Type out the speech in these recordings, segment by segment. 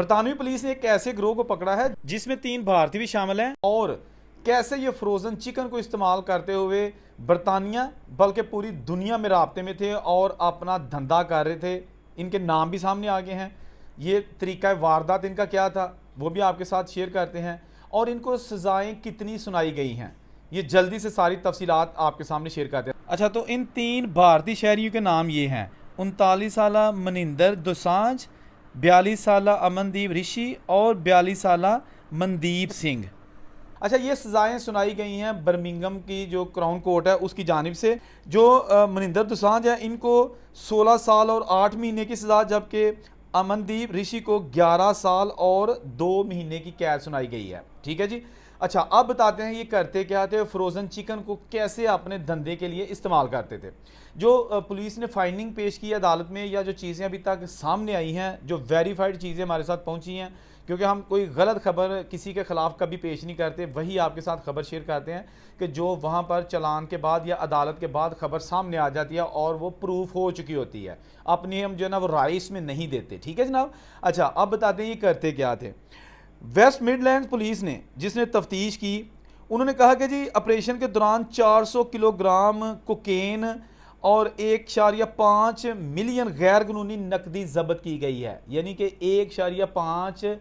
बरतानवी police ने एक ऐसे गिरोह को पकड़ा है जिसमें 3 भारतीय भी शामिल हैं और कैसे ये फ्रोज़न चिकन को इस्तेमाल करते हुए बरतानिया बल्कि पूरी दुनिया में राब्ते में थे और अपना धंधा कर रहे थे। इनके नाम भी सामने आ गए हैं। ये तरीका वारदात इनका क्या था वो भी आपके साथ शेयर करते हैं और इनको सज़ाएं कितनी सुनाई गई हैं ये जल्दी से सारी तफसीलात आपके सामने शेयर करते हैं। अच्छा, तो इन 3 भारतीय शहरियों के नाम ये हैं: 39 साला मनिंदर दोसांझ, 42 साला अमनदीप ऋषि और 42 साला मनदीप सिंह। अच्छा, ये सज़ाएं सुनाई गई हैं बर्मिंघम की जो क्राउन कोर्ट है उसकी जानिब से। जो मनिंदर दोसांझ है इनको 16 साल और 8 महीने की सज़ा, जबकि अमनदीप ऋषि को 11 साल और 2 महीने की कैद सुनाई गई है। ठीक है जी। अच्छा, अब बताते हैं ये करते क्या थे, फ्रोज़न चिकन को कैसे अपने धंधे के लिए इस्तेमाल करते थे। जो पुलिस ने फाइंडिंग पेश की अदालत में या जो चीज़ें अभी तक सामने आई हैं, जो वेरीफाइड चीज़ें हमारे साथ पहुंची हैं, क्योंकि हम कोई गलत खबर किसी के ख़िलाफ़ कभी पेश नहीं करते, वही आपके साथ खबर शेयर करते हैं कि जो वहाँ पर चलान के बाद या अदालत के बाद खबर सामने आ जाती है और वो प्रूफ हो चुकी होती है। अपनी हम जो है ना वो राय इसमें नहीं देते। ठीक है जनाब। अच्छा, अब बताते हैं ये करते क्या थे। वेस्ट मिडलैंड पुलिस ने जिसने तफ्तीश की, उन्होंने कहा कि जी ऑपरेशन के दौरान 400 किलोग्राम कोकेन और 1.5 मिलियन गैर कानूनी नकदी जब्त की गई है। यानी कि 1.5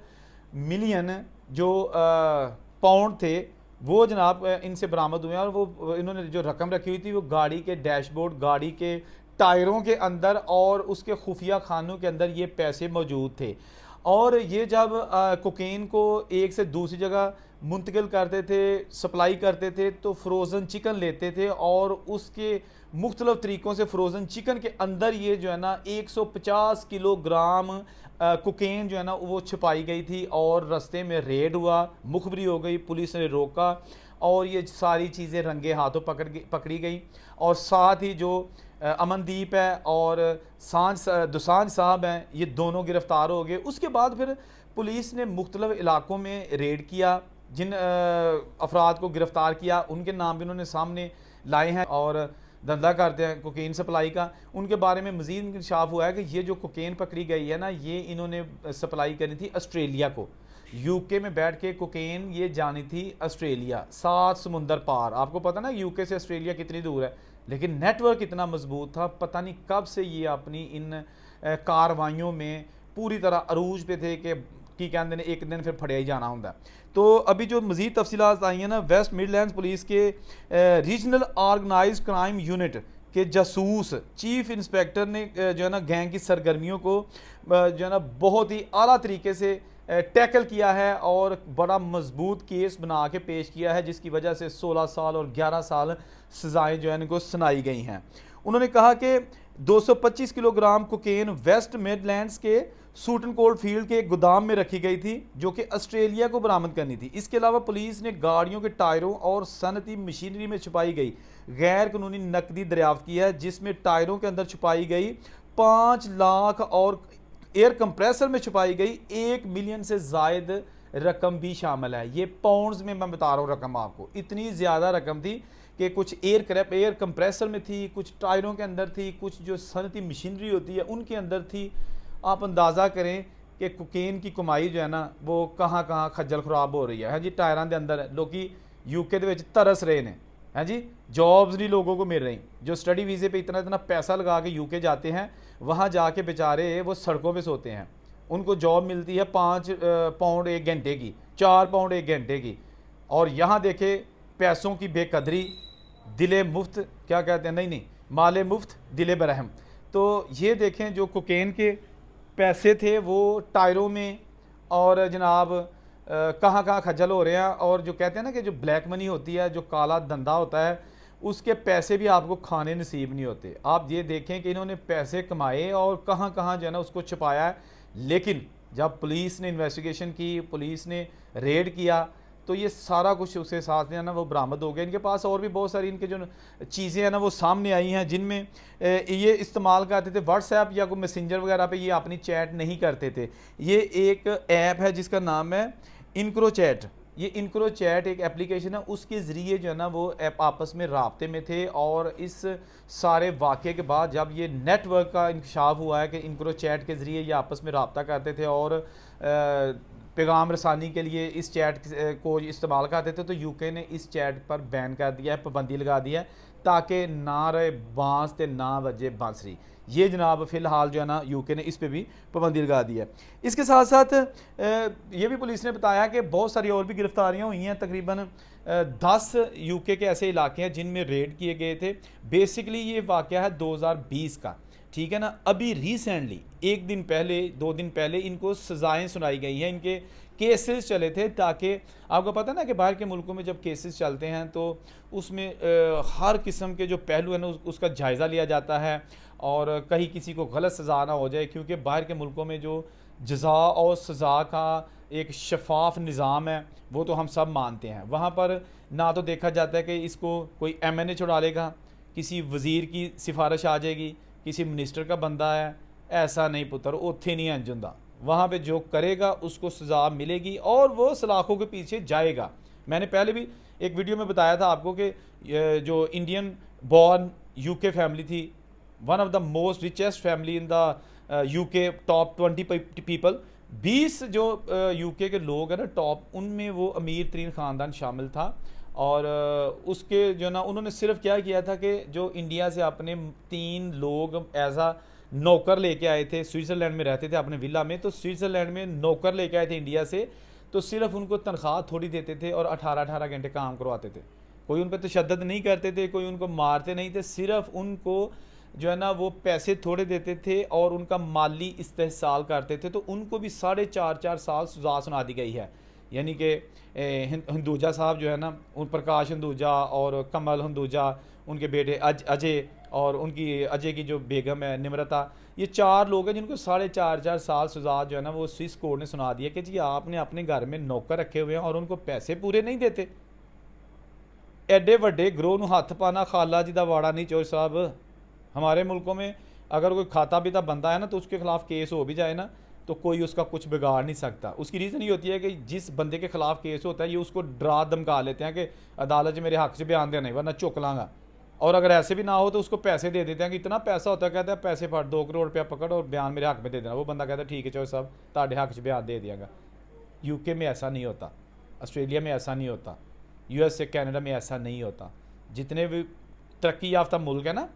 मिलियन जो पाउंड थे वो जनाब इनसे बरामद हुए हैं। और वो इन्होंने जो रकम रखी हुई थी वो गाड़ी के डैशबोर्ड, गाड़ी के टायरों के अंदर और उसके खुफिया खानों के अंदर ये पैसे मौजूद थे। और ये जब कोकेन को एक से दूसरी जगह मुंतकिल करते थे, सप्लाई करते थे, तो फ्रोज़न चिकन लेते थे और उसके मुख्तलिफ तरीक़ों से फ्रोज़न चिकन के अंदर ये जो है ना 150 किलोग्राम कोकेन जो है ना वो छिपाई गई थी। और रास्ते में रेड हुआ, मुखबरी हो गई, पुलिस ने रोका और ये सारी चीज़ें रंगे हाथों पकड़ी गई। और साथ ही जो अमनदीप है और दोसांझ साहब हैं, ये दोनों गिरफ़्तार हो गए। उसके बाद फिर पुलिस ने मुख्तलिफ इलाकों में रेड किया, जिन अफराद को गिरफ़्तार किया उनके नाम भी उन्होंने सामने लाए हैं और धंधा करते हैं कोकेन सप्लाई का। उनके बारे में मज़ीद इंकशाफ हुआ है कि ये जो कोकेन पकड़ी गई है ना, ये इन्होंने सप्लाई करनी थी ऑस्ट्रेलिया को। यूके में बैठ के कोकेन ये जानी थी ऑस्ट्रेलिया, 7 समुंदर पार। आपको पता ना यूके से ऑस्ट्रेलिया कितनी दूर है, लेकिन नेटवर्क इतना मजबूत था, पता नहीं कब से ये अपनी इन कार्रवाइयों में पूरी तरह अरूज पे थे कि कहते हैं एक दिन फिर फड़िया ही जाना होंगे। तो अभी जो मज़ीद तफसीलात आई हैं ना, वेस्ट मिडलैंड पुलिस के रीजनल ऑर्गेनाइज्ड क्राइम यूनिट के जासूस चीफ इंस्पेक्टर ने जो है ना गैंग की सरगर्मियों को जो है ना बहुत ही आला तरीके से टैकल किया है और बड़ा मजबूत केस बना के पेश किया है, जिसकी वजह से 16 साल और 11 साल सज़ाएँ जो है इनको सुनाई गई हैं। उन्होंने कहा कि 225 किलोग्राम कोकेन वेस्ट मिडलैंड्स के सूटन कोल्ड फील्ड के एक गोदाम में रखी गई थी जो कि ऑस्ट्रेलिया को बरामद करनी थी। इसके अलावा पुलिस ने गाड़ियों के टायरों और सनती मशीनरी में छुपाई गई गैर कानूनी नकदी दरियाफ्त की है, जिसमें टायरों के अंदर छुपाई गई 5 लाख और एयर कंप्रेसर में छुपाई गई 1 मिलियन से जायद रकम भी शामिल है। ये पाउंड्स में मैं बता रहा हूँ रकम आपको, इतनी ज़्यादा रकम थी कि कुछ एयर कंप्रेसर में थी, कुछ टायरों के अंदर थी, कुछ जो सनती मशीनरी होती है उनके अंदर थी। आप अंदाज़ा करें कि कोकेन की कमाई जो है ना वो कहाँ कहाँ खज्जल खुराब हो रही है जी। टायरों के अंदर लोग यूके के तरस रहे हैं, हैं जी। जॉब्स नहीं लोगों को मिल रही, जो स्टडी वीज़े पे इतना इतना पैसा लगा के यूके जाते हैं, वहाँ जाके बेचारे वो सड़कों पे सोते हैं। उनको जॉब मिलती है 5 पाउंड 1 घंटे की, 4 पाउंड 1 घंटे की। और यहाँ देखे पैसों की बेकदरी, दिले मुफ्त, क्या कहते हैं, नहीं माले मुफ्त दिले बरहम। तो ये देखें जो कोकेन के पैसे थे वो टायरों में और जनाब कहाँ कहाँ खज्जल हो रहे हैं। और जो कहते हैं ना कि जो ब्लैक मनी होती है, जो काला धंधा होता है, उसके पैसे भी आपको खाने नसीब नहीं होते। आप ये देखें कि इन्होंने पैसे कमाए और कहाँ कहाँ जो है ना उसको छुपाया है। लेकिन जब पुलिस ने इन्वेस्टिगेशन की, पुलिस ने रेड किया, तो ये सारा कुछ उसके साथ जो है ना वो बरामद हो गया। इनके पास और भी बहुत सारी इनके जो चीज़ें हैं ना वो सामने आई हैं, जिनमें ये इस्तेमाल करते थे व्हाट्सएप या कोई मैसेंजर वगैरह पे ये अपनी चैट नहीं करते थे। ये एक ऐप है जिसका नाम है इनक्रोचैट, ये इनक्रो चैट एक एप्लीकेशन है, उसके ज़रिए जो है ना वो आपस में राब्ते में थे। और इस सारे वाक़े के बाद जब ये नेटवर्क का इंकशाफ हुआ है कि इनक्रो चैट के ज़रिए ये आपस में रब्ता करते थे और पैगाम रसानी के लिए इस चैट को इस्तेमाल करते थे, तो यूके ने इस चैट पर बैन कर दिया है, पाबंदी लगा दी है, ताकि ना रहे बांस ते ना बजे बांसुरी। ये जनाब फ़िलहाल जो है ना यूके ने इस पे भी पाबंदी लगा दी है। इसके साथ साथ ये भी पुलिस ने बताया कि बहुत सारी और भी गिरफ्तारियां हुई हैं। तकरीबन 10 यूके के ऐसे इलाके हैं जिनमें रेड किए गए थे। बेसिकली ये वाक़या है 2020 का, ठीक है ना। अभी रिसेंटली 1 दिन पहले 2 दिन पहले इनको सज़ाएं सुनाई गई हैं, इनके केसेस चले थे, ताकि आपको पता ना कि बाहर के मुल्कों में जब केसेस चलते हैं तो उसमें हर किस्म के जो पहलू है ना उसका जायज़ा लिया जाता है और कहीं किसी को गलत सज़ा ना हो जाए, क्योंकि बाहर के मुल्कों में जो जज़ा और सज़ा का एक शफाफ निज़ाम है वो तो हम सब मानते हैं। वहाँ पर ना तो देखा जाता है कि इसको कोई MNA छुड़ा लेगा, किसी वज़ीर की सिफारिश आ जाएगी, किसी मिनिस्टर का बंदा है, ऐसा नहीं पुत्र, उत्थे नहीं अंजुंदा। वहाँ पे जो करेगा उसको सज़ा मिलेगी और वो सलाखों के पीछे जाएगा। मैंने पहले भी एक वीडियो में बताया था आपको कि जो इंडियन बॉर्न यूके फैमिली थी, one of the most richest family in the UK, top 20 people, 20 जो यूके के लोग हैं ना टॉप, उनमें वो अमीर तरीन ख़ानदान शामिल था। और उसके जो ना उन्होंने सिर्फ क्या किया था कि जो इंडिया से अपने 3 लोग एज आ नौकर लेके आए थे, स्विट्ज़रलैंड में रहते थे अपने विला में, तो स्विट्ज़रलैंड में नौकर लेके आए थे इंडिया से, तो सिर्फ उनको तनख्वाह थोड़ी देते थे और 18-18 घंटे काम करवाते थे। कोई उन पर तशद्दुद नहीं करते थे, कोई उनको मारते नहीं थे, सिर्फ उनको जो है ना वो पैसे थोड़े देते थे और उनका माली इस्तेहसाल करते थे। तो उनको भी 4.5 साल सज़ा सुना दी गई है। यानी कि हिंदुजा साहब जो है ना, उन प्रकाश हिंदुजा और कमल हिंदुजा, उनके बेटे अजय और उनकी अजय की जो बेगम है निम्रता, ये 4 लोग हैं जिनको 4.5 साल सज़ा जो है ना वो स्विस कोर्ट ने सुना दिया कि जी आपने अपने घर में नौकर रखे हुए हैं और उनको पैसे पूरे नहीं देते। एडे वड्डे ग्रोह नूं हत्थ पाना खाला जी दा वाड़ा नहीं चोर साहब। हमारे मुल्कों में अगर कोई खाता पीता बंदा है ना तो उसके खिलाफ केस हो भी जाए ना तो कोई उसका कुछ बिगाड़ नहीं सकता। उसकी रीज़न ये होती है कि जिस बंदे के खिलाफ केस होता है ये उसको डरा धमका लेते हैं कि अदालत में मेरे हक से बयान देना, वरना चुक लाँगा। और अगर ऐसे भी ना हो तो उसको पैसे दे देते हैं कि इतना पैसा होता है, कहता है पैसे फट 2 करोड़ रुपया पकड़ और बयान मेरे हक में दे देना। वो बंदा कहता है ठीक है चलो साहब ताड़े हक से बयान दे दियागा। यूके में ऐसा नहीं होता, ऑस्ट्रेलिया में ऐसा नहीं होता, US से कनाडा में ऐसा नहीं होता। जितने भी तरक्की याफ्ता मुल्क है ना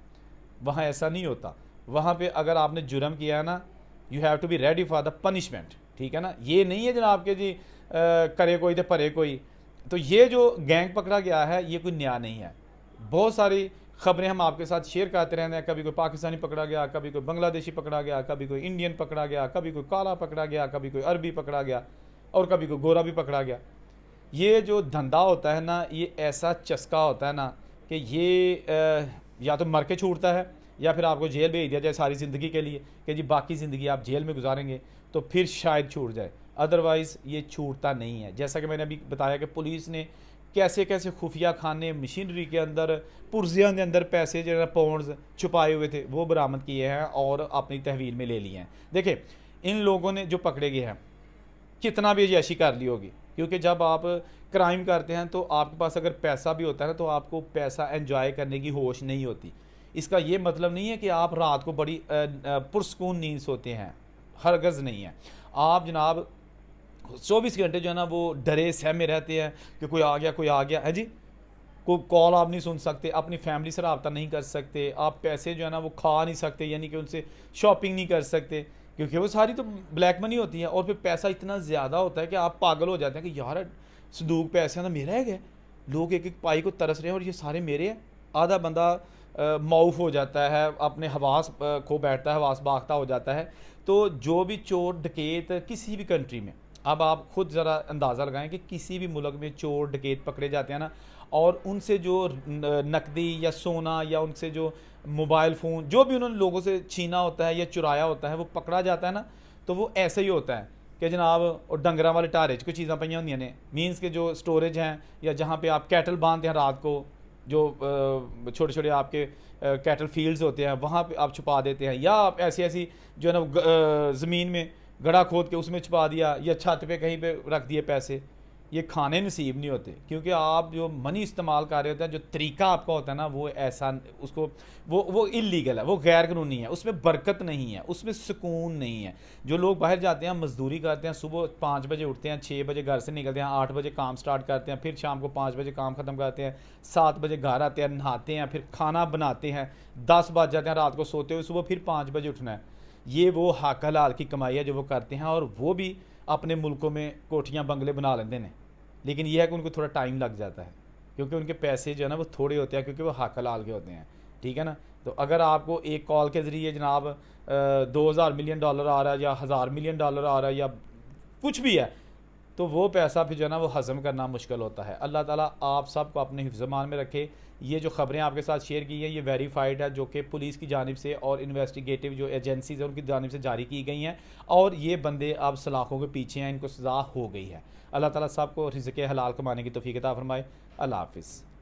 वहाँ ऐसा नहीं होता। वहाँ पे अगर आपने जुर्म किया है ना you have to be ready for the punishment, ठीक है ना। ये नहीं है जनाब के जी करे कोई तो परे कोई। तो ये जो गैंग पकड़ा गया है ये कोई नया नहीं है। बहुत सारी खबरें हम आपके साथ शेयर करते रहते हैं। कभी कोई पाकिस्तानी पकड़ा गया, कभी कोई बांग्लादेशी पकड़ा गया, कभी कोई इंडियन पकड़ा गया, कभी कोई काला पकड़ा गया, कभी कोई अरबी पकड़ा गया और कभी कोई गोरा भी पकड़ा गया। ये जो धंधा होता है ना ये ऐसा चस्का होता है ना कि ये या तो मर के छूटता है या फिर आपको जेल भेज दिया जाए सारी ज़िंदगी के लिए कि जी बाकी ज़िंदगी आप जेल में गुजारेंगे तो फिर शायद छूट जाए, अदरवाइज़ ये छूटता नहीं है। जैसा कि मैंने अभी बताया कि पुलिस ने कैसे कैसे खुफिया खाने, मशीनरी के अंदर, पुर्जियों के अंदर पैसे जो है पाउंड्स छुपाए हुए थे वो बरामद किए हैं और अपनी तहवील में ले लिए हैं। देखिए इन लोगों ने जो पकड़े गए हैं कितना भी अय्याशी कर ली होगी, क्योंकि जब आप क्राइम करते हैं तो आपके पास अगर पैसा भी होता है ना तो आपको पैसा एंजॉय करने की होश नहीं होती। इसका ये मतलब नहीं है कि आप रात को बड़ी पुरस्कून नींद सोते हैं, हरगज़ नहीं है। आप जनाब 24 घंटे जो है ना वो डरे सहमे रहते हैं कि कोई आ गया है जी। कोई कॉल आप नहीं सुन सकते, अपनी फैमिली से रब्ता नहीं कर सकते, आप पैसे जो है ना वो खा नहीं सकते, यानी कि उनसे शॉपिंग नहीं कर सकते क्योंकि वो सारी तो ब्लैक मनी होती है। और फिर पैसा इतना ज़्यादा होता है कि आप पागल हो जाते हैं कि यार संदूक पैसे ना मेरा है, लोग एक एक पाई को तरस रहे हैं और ये सारे मेरे हैं। आधा बंदा माऊफ हो जाता है, अपने हवास खो बैठता है, हवास बाख्ता हो जाता है। तो जो भी चोर डकैत किसी भी कंट्री में, अब आप खुद ज़रा अंदाज़ा लगाएं कि किसी भी मुल्क में चोर डकैत पकड़े जाते हैं ना और उनसे जो नकदी या सोना या उनसे जो मोबाइल फ़ोन जो भी उन्होंने लोगों से छीना होता है या चुराया होता है वो पकड़ा जाता है ना, तो वो ऐसे ही होता है कि जनाब और डंगरा वाले टारे च कोई चीज़ां पईयां होंदियां ने, मीन्स के जो स्टोरेज हैं या जहाँ पे आप कैटल बांधते हैं रात को, जो छोटे छोटे आपके कैटल फील्ड्स होते हैं वहाँ पे आप छुपा देते हैं, या आप ऐसी ऐसी जो है ना ज़मीन में गड़ा खोद के उसमें छुपा दिया या छत पे कहीं पे रख दिए पैसे। ये खाने नसीब नहीं होते, क्योंकि आप जो मनी इस्तेमाल कर रहे होते हैं, जो तरीका आपका होता है ना, वो ऐसा उसको वो इलीगल है, वो गैर कानूनी है, उसमें बरकत नहीं है, उसमें सुकून नहीं है। जो लोग बाहर जाते हैं, मजदूरी करते हैं, सुबह 5 बजे उठते हैं, 6 बजे घर से निकलते हैं, 8 बजे काम स्टार्ट करते हैं, फिर शाम को 5 बजे काम ख़त्म करते हैं, 7 बजे घर आते हैं, नहाते हैं, फिर खाना बनाते हैं, 10 बज जाते हैं रात को सोते हुए, सुबह फिर 5 बजे उठना है। ये वो हक हलाल की कमाई है जो वो करते हैं, और वो भी अपने मुल्कों में कोठियाँ बंगले बना लेते हैं। लेकिन यह है कि उनको थोड़ा टाइम लग जाता है, क्योंकि उनके पैसे जो है ना वो थोड़े होते हैं, क्योंकि वो हक हलाल के होते हैं। ठीक है ना। तो अगर आपको एक कॉल के ज़रिए जनाब 2000 मिलियन डॉलर आ रहा है, या 1000 मिलियन डॉलर आ रहा है, या कुछ भी है, तो वो पैसा फिर जो है ना वो हज़म करना मुश्किल होता है। अल्लाह ताला आप सबको अपने हिफ्ज़-ए-मान में रखे। ये जो ख़बरें आपके साथ शेयर की हैं, ये वेरीफाइड है, जो कि पुलिस की जानिब से और इन्वेस्टिगेटिव जो एजेंसीज़ हैं उनकी जानिब से जारी की गई हैं, और ये बंदे अब सलाखों के पीछे हैं, इनको सज़ा हो गई है। अल्लाह ताला सबको रिज़्क़ हलाल कमाने की तौफ़ीक़ अता फ़रमाए। अल्लाह हाफ़िज़।